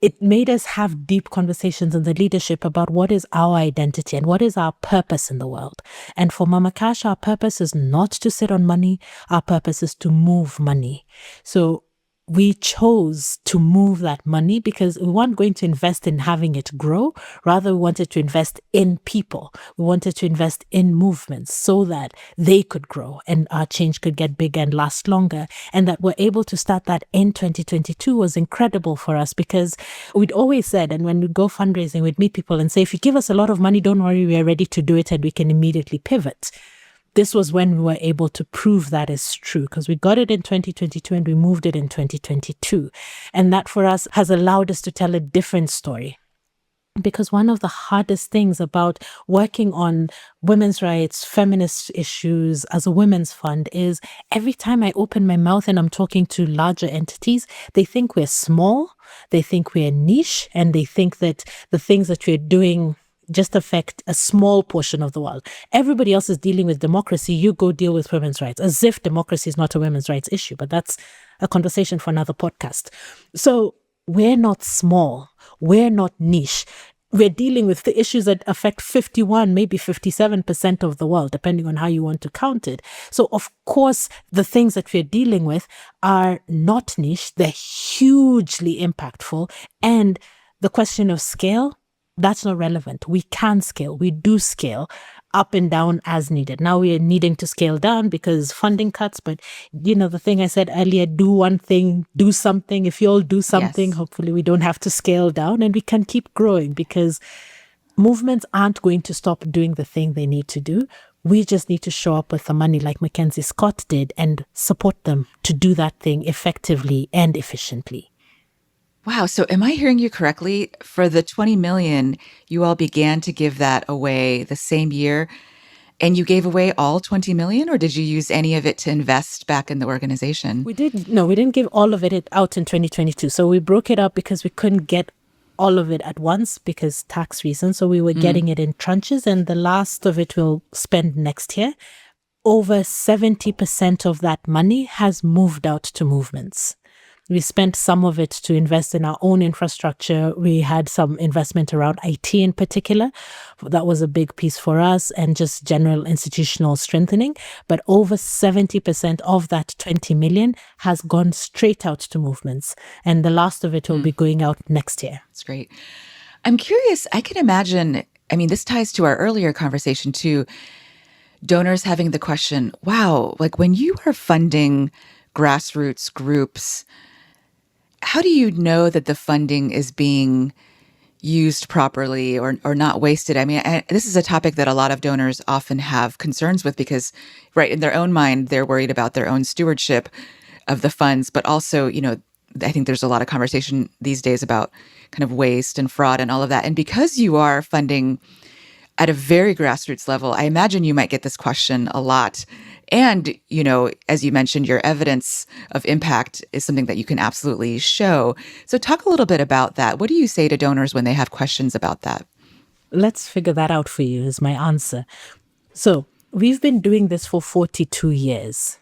It made us have deep conversations in the leadership about what is our identity and what is our purpose in the world. And for Mama Cash, our purpose is not to sit on money. Our purpose is to move money. So we chose to move that money because we weren't going to invest in having it grow. Rather, we wanted to invest in people. We wanted to invest in movements so that they could grow and our change could get bigger and last longer. And that we're able to start that in 2022 was incredible for us because we'd always said, and when we'd go fundraising, we'd meet people and say, if you give us a lot of money, don't worry, we are ready to do it and we can immediately pivot. This was when we were able to prove that is true because we got it in 2022 and we moved it in 2022. And that for us has allowed us to tell a different story. Because one of the hardest things about working on women's rights, feminist issues as a women's fund is every time I open my mouth and I'm talking to larger entities, they think we're small, they think we're niche, and they think that the things that we're doing just affect a small portion of the world. Everybody else is dealing with democracy. You go deal with women's rights, as if democracy is not a women's rights issue. But that's a conversation for another podcast. So we're not small. We're not niche. We're dealing with the issues that affect 51, maybe 57% of the world, depending on how you want to count it. So, of course, the things that we're dealing with are not niche. They're hugely impactful. And the question of scale, that's not relevant. We can scale. We do scale up and down as needed. Now we are needing to scale down because funding cuts. But, you know, the thing I said earlier, do one thing, do something. If you all do something, yes, hopefully we don't have to scale down and we can keep growing because movements aren't going to stop doing the thing they need to do. We just need to show up with the money like Mackenzie Scott did and support them to do that thing effectively and efficiently. Wow. So am I hearing you correctly? For the 20 million, you all began to give that away the same year and you gave away all 20 million or did you use any of it to invest back in the organization? We didn't give all of it out in 2022. So we broke it up because we couldn't get all of it at once because tax reasons. So we were getting it in tranches and the last of it we'll spend next year. over 70% of that money has moved out to movements. We spent some of it to invest in our own infrastructure. We had some investment around IT in particular. That was a big piece for us, and just general institutional strengthening. But over 70% of that 20 million has gone straight out to movements. And the last of it will be going out next year. That's great. I'm curious, I can imagine, I mean, this ties to our earlier conversation too, donors having the question, wow, like when you are funding grassroots groups, how do you know that the funding is being used properly or not wasted? I mean, this is a topic that a lot of donors often have concerns with because, right, in their own mind, they're worried about their own stewardship of the funds. But also, you know, I think there's a lot of conversation these days about kind of waste and fraud and all of that. And because you are funding at a very grassroots level, I imagine you might get this question a lot. And, you know, as you mentioned, your evidence of impact is something that you can absolutely show. So talk a little bit about that. What do you say to donors when they have questions about that? Let's figure that out for you is my answer. So we've been doing this for 42 years.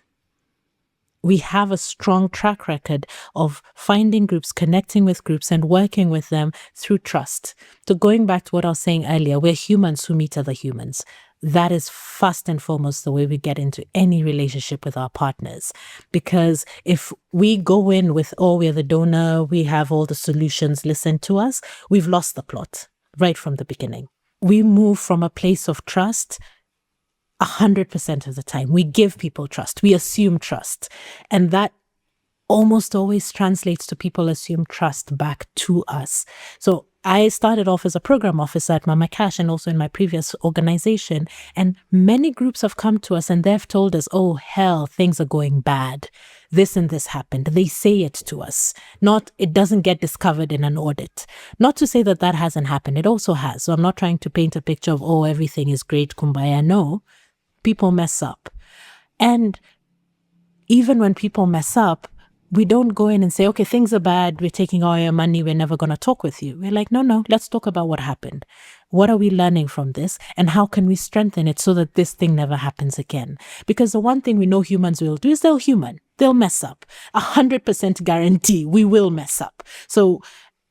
We have a strong track record of finding groups, connecting with groups, and working with them through trust. So going back to what I was saying earlier, we're humans who meet other humans. That is first and foremost the way we get into any relationship with our partners. Because if we go in with, oh, we're the donor, we have all the solutions, listen to us, we've lost the plot right from the beginning. We move from a place of trust 100% of the time. We give people trust. We assume trust. And that almost always translates to people assume trust back to us. So I started off as a program officer at Mama Cash and also in my previous organization. And many groups have come to us and they've told us, oh, hell, things are going bad. This and this happened. They say it to us. Not, it doesn't get discovered in an audit. Not to say that that hasn't happened. It also has. So I'm not trying to paint a picture of, oh, everything is great, kumbaya. No, people mess up. And even when people mess up, we don't go in and say, okay, things are bad, we're taking all your money, we're never going to talk with you. We're like, no, let's talk about what happened. What are we learning from this? And how can we strengthen it so that this thing never happens again? Because the one thing we know humans will do is they're human. They'll mess up. 100% guarantee we will mess up. So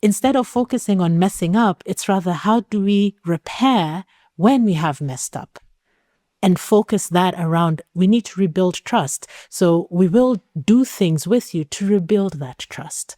instead of focusing on messing up, it's rather how do we repair when we have messed up? And focus that around, we need to rebuild trust. So we will do things with you to rebuild that trust.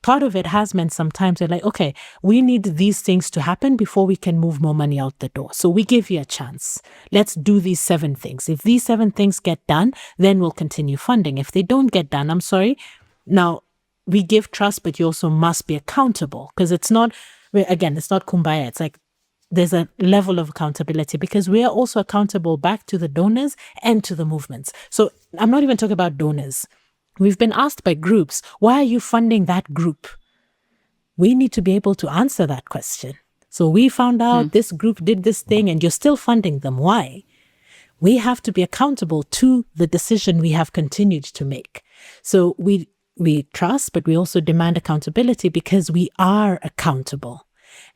Part of it has meant sometimes we're like, okay, we need these things to happen before we can move more money out the door. So we give you a chance. Let's do these 7 things. If these 7 things get done, then we'll continue funding. If they don't get done, I'm sorry. Now, we give trust, but you also must be accountable because it's not, again, it's not kumbaya. It's like, there's a level of accountability because we are also accountable back to the donors and to the movements. So I'm not even talking about donors. We've been asked by groups, why are you funding that group? We need to be able to answer that question. So we found out this group did this thing and you're still funding them. Why? We have to be accountable to the decision we have continued to make. So we trust, but we also demand accountability because we are accountable.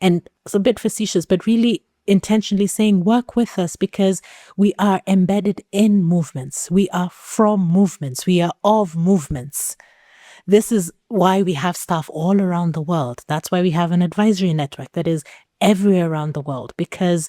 And it's a bit facetious, but really intentionally saying, work with us because we are embedded in movements. We are from movements. We are of movements. This is why we have staff all around the world. That's why we have an advisory network that is everywhere around the world, because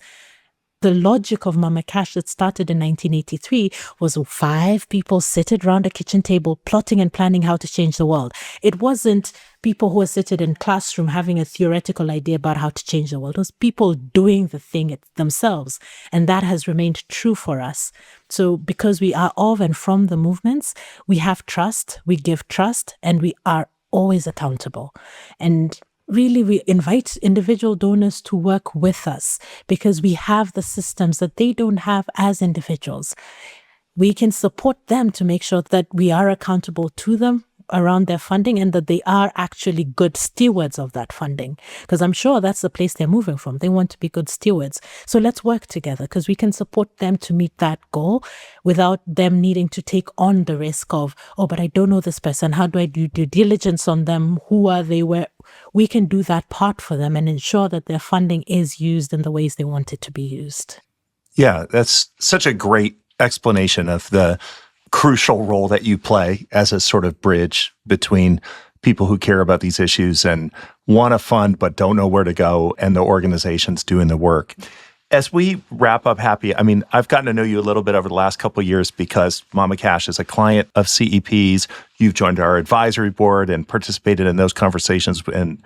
the logic of Mama Cash that started in 1983 was 5 people seated around a kitchen table plotting and planning how to change the world. It wasn't people who were seated in classroom having a theoretical idea about how to change the world. It was people doing the thing themselves. And that has remained true for us. So because we are of and from the movements, we have trust, we give trust, and we are always accountable. And really, we invite individual donors to work with us because we have the systems that they don't have as individuals. We can support them to make sure that we are accountable to them around their funding and that they are actually good stewards of that funding. Because I'm sure that's the place they're moving from. They want to be good stewards. So let's work together because we can support them to meet that goal without them needing to take on the risk of, oh, but I don't know this person. How do I do due diligence on them? Who are they? Where? We can do that part for them and ensure that their funding is used in the ways they want it to be used. Yeah, that's such a great explanation of the crucial role that you play as a sort of bridge between people who care about these issues and want to fund but don't know where to go, and the organizations doing the work. As we wrap up Happy, I mean, I've gotten to know you a little bit over the last couple of years because Mama Cash is a client of CEP's. You've joined our advisory board and participated in those conversations and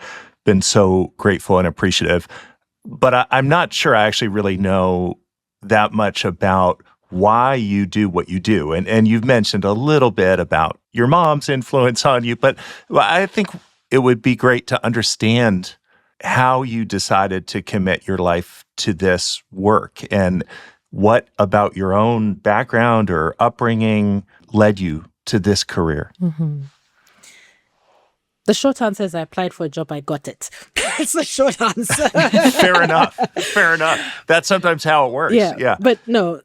been so grateful and appreciative. But I'm not sure I actually really know that much about why you do what you do. And you've mentioned a little bit about your mom's influence on you, but I think it would be great to understand how you decided to commit your life to this work and what about your own background or upbringing led you to this career. Mm-hmm. The short answer is I applied for a job, I got it. That's the short answer. Fair enough. Fair enough. That's sometimes how it works. Yeah. But no,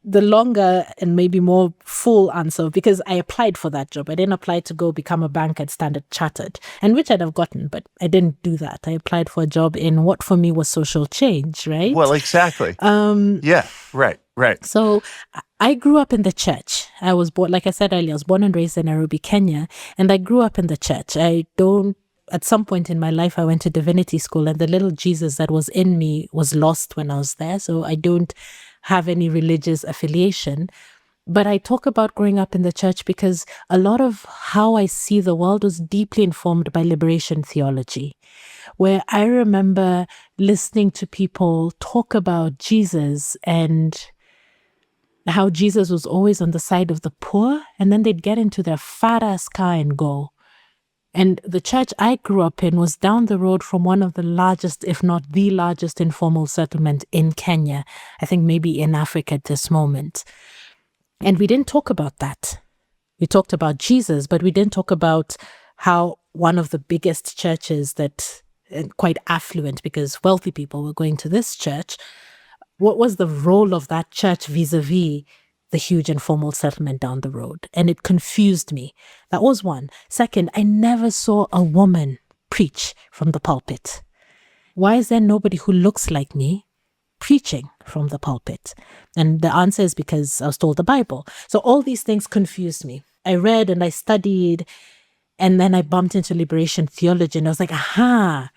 the longer and maybe more full answer, because I applied for that job. I didn't apply to go become a banker at Standard Chartered, and which I'd have gotten, but I didn't do that. I applied for a job in what for me was social change, right? Well, exactly. Yeah, right. So I grew up in the church. I was born, like I said earlier, I was born and raised in Nairobi, Kenya, and I grew up in the church. At some point in my life, I went to divinity school, and the little Jesus that was in me was lost when I was there. So I don't have any religious affiliation. But I talk about growing up in the church because a lot of how I see the world was deeply informed by liberation theology, where I remember listening to people talk about Jesus and how Jesus was always on the side of the poor, and then they'd get into their fat-ass car and go. And the church I grew up in was down the road from one of the largest, if not the largest, informal settlement in Kenya. I think maybe in Africa at this moment. And we didn't talk about that. We talked about Jesus, but we didn't talk about how one of the biggest churches that, quite affluent because wealthy people were going to this church, what was the role of that church vis-a-vis the huge informal settlement down the road? And it confused me. That was one. Second, I never saw a woman preach from the pulpit. Why is there nobody who looks like me preaching from the pulpit? And the answer is because I was told the Bible. So all these things confused me. I read and I studied, and then I bumped into liberation theology, and I was like, aha,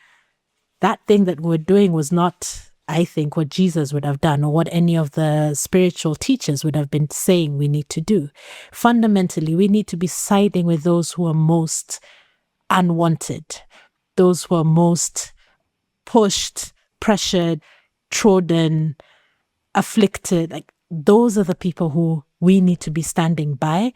that thing that we're doing was not, I think, what Jesus would have done or what any of the spiritual teachers would have been saying we need to do. Fundamentally, we need to be siding with those who are most unwanted, those who are most pushed, pressured, trodden, afflicted. Like, those are the people who we need to be standing by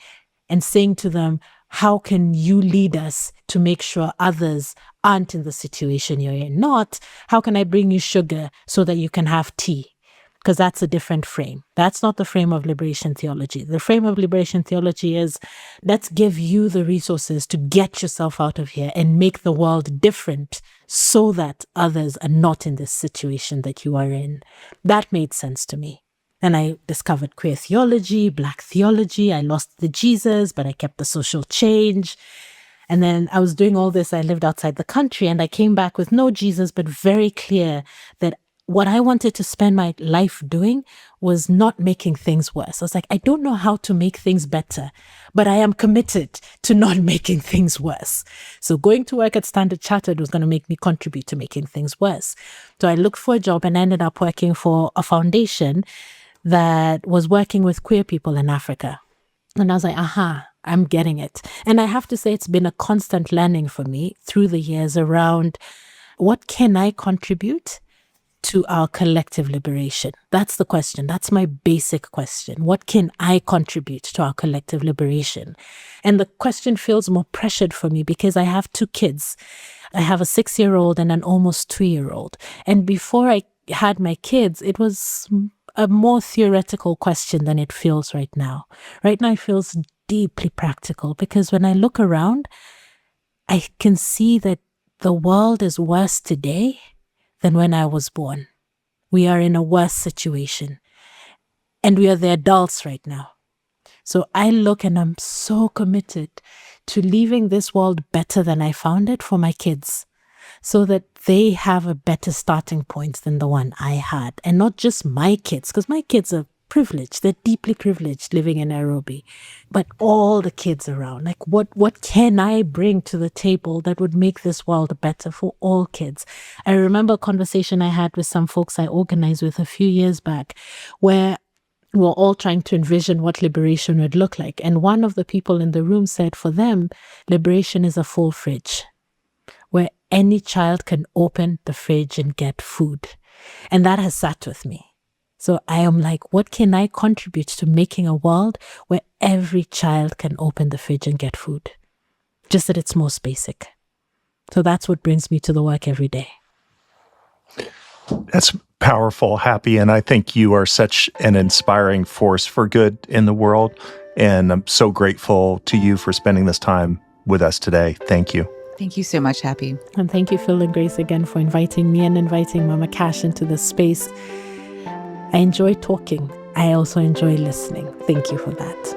and saying to them, how can you lead us to make sure others aren't in the situation you're in? Not, how can I bring you sugar so that you can have tea? Because that's a different frame. That's not the frame of liberation theology. The frame of liberation theology is, let's give you the resources to get yourself out of here and make the world different so that others are not in this situation that you are in. That made sense to me. And I discovered queer theology, Black theology. I lost the Jesus, but I kept the social change. And then I was doing all this. I lived outside the country, and I came back with no Jesus, but very clear that what I wanted to spend my life doing was not making things worse. I was like, I don't know how to make things better, but I am committed to not making things worse. So going to work at Standard Chartered was going to make me contribute to making things worse. So I looked for a job and ended up working for a foundation that was working with queer people in Africa. And I was like, aha, I'm getting it. And I have to say, it's been a constant learning for me through the years around what can I contribute to our collective liberation? That's the question. That's my basic question. What can I contribute to our collective liberation? And the question feels more pressured for me because I have two kids. I have a 6-year-old and an almost 2-year-old. And before I had my kids, it was a more theoretical question than it feels right now. Right now, it feels deeply practical because when I look around, I can see that the world is worse today than when I was born. We are in a worse situation, and we are the adults right now. So I look and I'm so committed to leaving this world better than I found it for my kids, so that they have a better starting point than the one I had. And not just my kids, because my kids are privileged. They're deeply privileged living in Nairobi. But all the kids around, like what can I bring to the table that would make this world better for all kids? I remember a conversation I had with some folks I organized with a few years back where we were all trying to envision what liberation would look like. And one of the people in the room said for them, liberation is a full fridge where any child can open the fridge and get food. And that has sat with me. So I am like, what can I contribute to making a world where every child can open the fridge and get food? Just at its most basic. So that's what brings me to the work every day. That's powerful, Happy. And I think you are such an inspiring force for good in the world. And I'm so grateful to you for spending this time with us today. Thank you. Thank you so much, Happy. And thank you, Phil and Grace, again for inviting me and inviting Mama Cash into this space. I enjoy talking. I also enjoy listening. Thank you for that.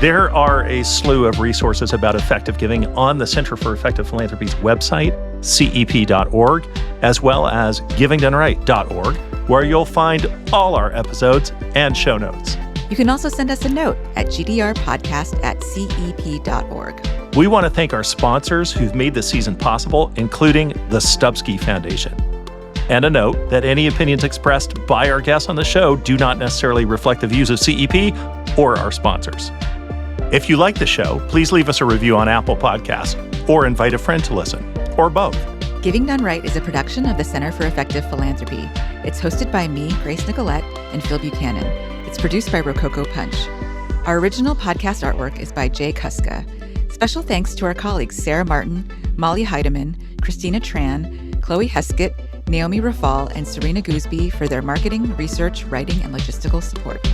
There are a slew of resources about effective giving on the Center for Effective Philanthropy's website, cep.org, as well as givingdoneright.org, where you'll find all our episodes and show notes. You can also send us a note at gdrpodcast@cep.org. We want to thank our sponsors who've made this season possible, including the Stubsky Foundation. And a note that any opinions expressed by our guests on the show do not necessarily reflect the views of CEP or our sponsors. If you like the show, please leave us a review on Apple Podcasts or invite a friend to listen, or both. Giving Done Right is a production of the Center for Effective Philanthropy. It's hosted by me, Grace Nicolette, and Phil Buchanan. It's produced by Rococo Punch. Our original podcast artwork is by Jay Kuska. Special thanks to our colleagues Sarah Martin, Molly Heidemann, Christina Tran, Chloe Heskett, Naomi Rafal, and Serena Gooseby for their marketing, research, writing, and logistical support.